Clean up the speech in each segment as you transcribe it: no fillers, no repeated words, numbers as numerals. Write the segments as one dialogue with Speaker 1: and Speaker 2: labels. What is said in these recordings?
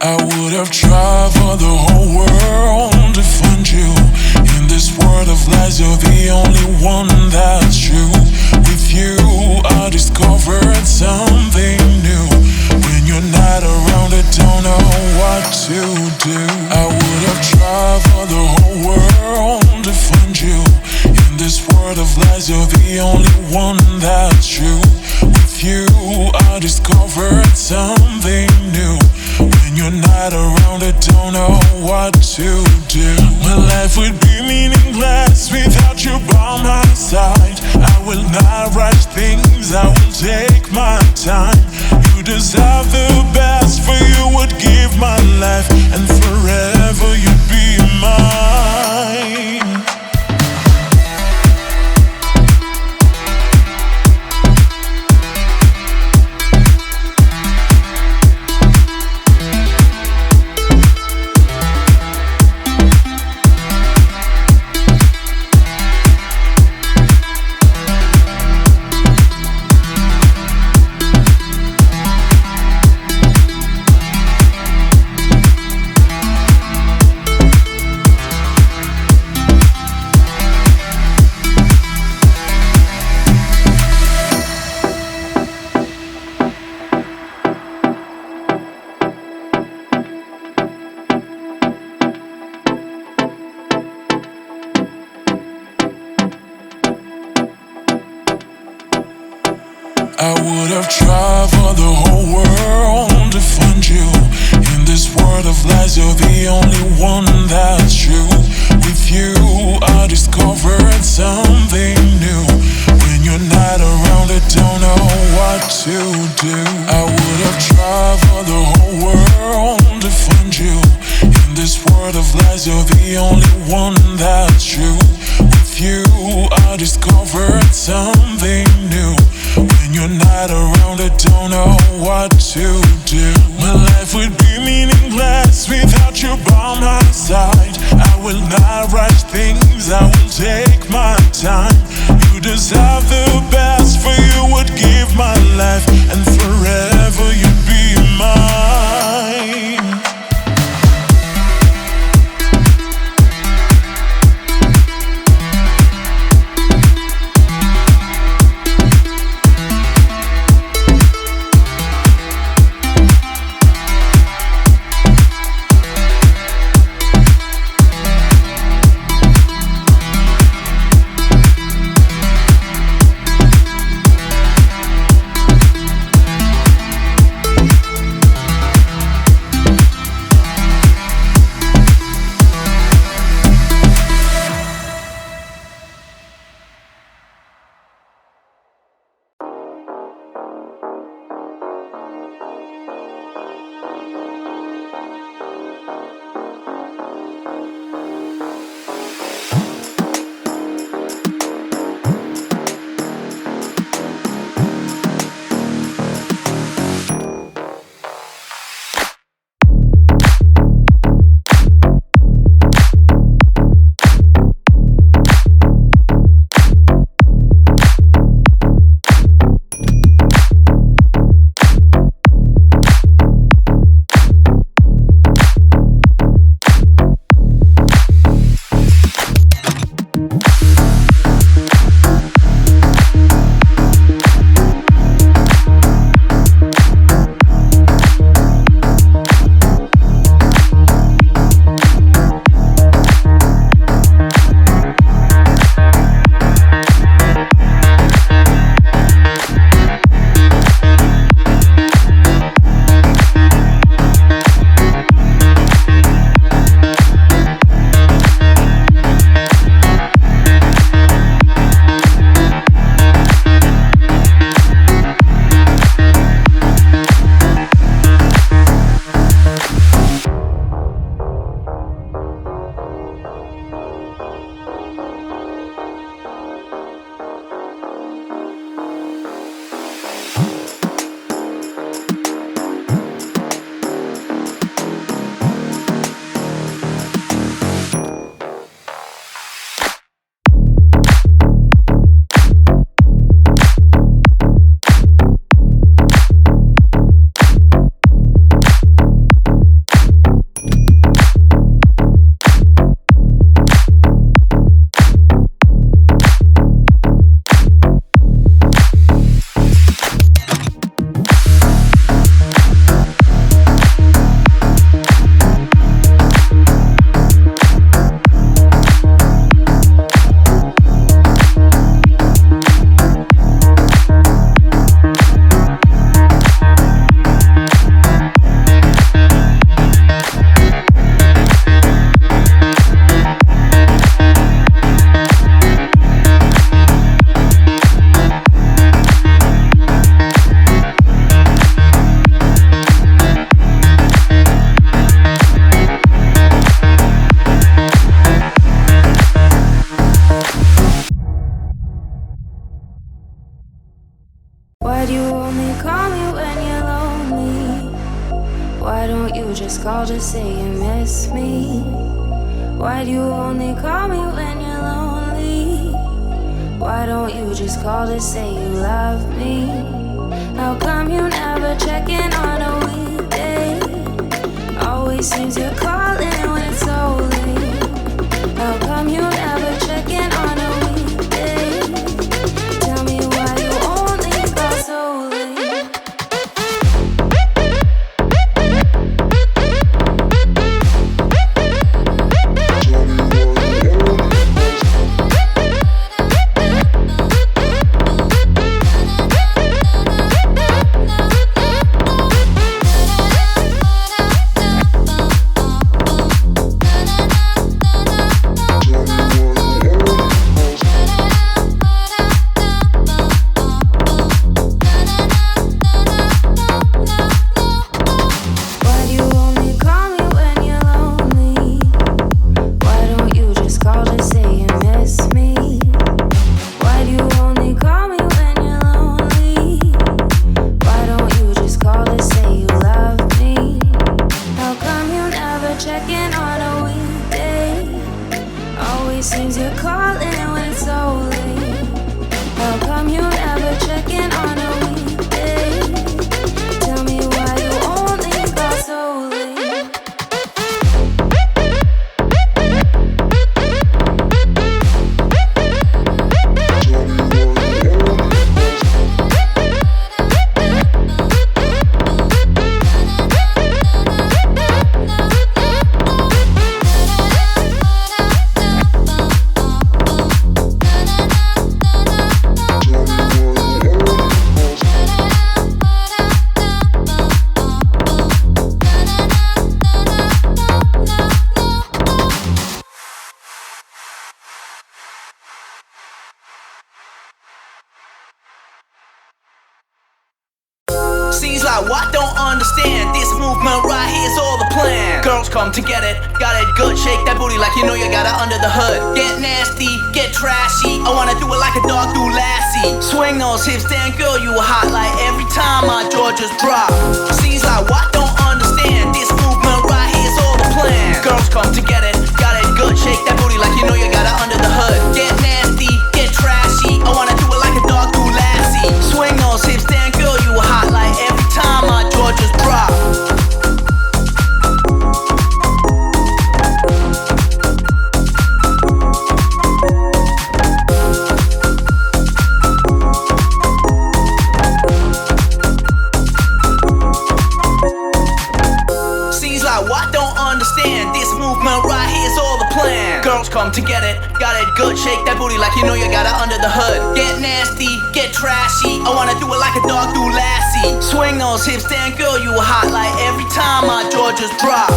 Speaker 1: I would have traveled the whole world to find you. In this world of lies, you're the only one that's true. With you, I discovered something new. When you're not around, I don't know what to do. I would have traveled the whole world to find you. In this world of lies, you're the only one that's true. With you, I discovered something new. When you're not around, I don't know what to do. My life would be meaningless without you by my side. I will not rush things, I will take my time. You deserve the best, for you would give my life, and forever you'd be mine. I would have traveled the whole world to find you. In this world of lies, you're the only one that's true. With you, I discovered something new. When you're not around, I don't know what to do. I would have traveled the whole world to find you. In this world of lies, you're the only one that's true. With you, I discovered something new. When you're not around, I don't know what to do. My life would be meaningless without you by my side. I will not rush things, I will take my time. You deserve the best, for you would give my life, and forever you'd be mine.
Speaker 2: Why don't you just call to say you miss me? Why do you only call me when you're lonely? Why don't you just call to say you love me? How come you never check in on a weekday? Always seems you're calling when it's so late. How come you never check in on a weekday? Tell me why you only call so late.
Speaker 3: Seems like what don't understand. This movement right here's all the plan. Girls come to get it, got it good. Shake that booty like you know you got it under the hood. Get nasty, get trashy. I wanna do it like a dog do Lassie. Swing those hips, damn girl, you hot like every time my jaw just drop. Seems like what don't understand. This movement right here's all the plan. Girls come to get it, got it good. Shake that booty like you know you got it under the hood. Get nasty, get trashy. I wanna do it like a dog do Lassie. Swing those hips, damn girl, you hot like every time my jaw just drop. Seems like what don't understand. This movement right here's all the plan. Girls come to get it, got it good. Shake that booty like you know you got it under the hood. Get nasty, get trashy. I wanna do it like a dog do Lassie. Swing those hips, damn girl, you hot like every time my jaw just drop.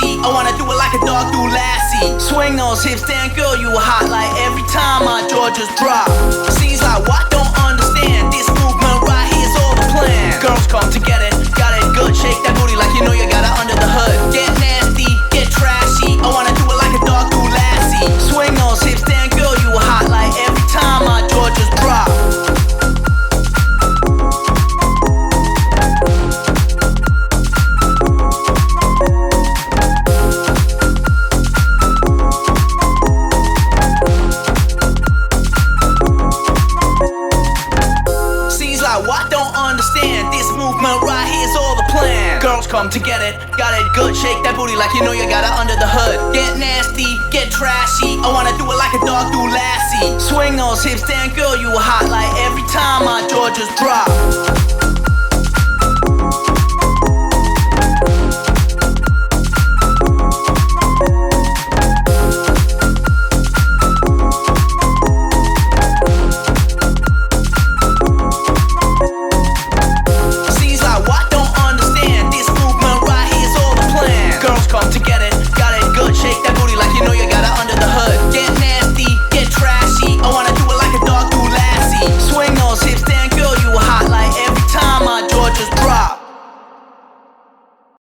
Speaker 3: I wanna do it like a dog do Lassie. Swing those hips, damn girl, you hot like every time my jaw just drop. Seems like what don't understand. This movement right here's all the plan. Girls come to get it, got it good. Shake that booty like you know you got it under the hood. Get nasty, get trashy. I wanna do it like a dog do Lassie. Swing those hips, damn girl, you hot like every time my jaw just drop. Come to get it, got it good. Shake that booty like you know you got it under the hood. Get nasty, get trashy. I wanna do it like a dog do Lassie. Swing those hips, damn girl, you hot like every time my jaw just drop.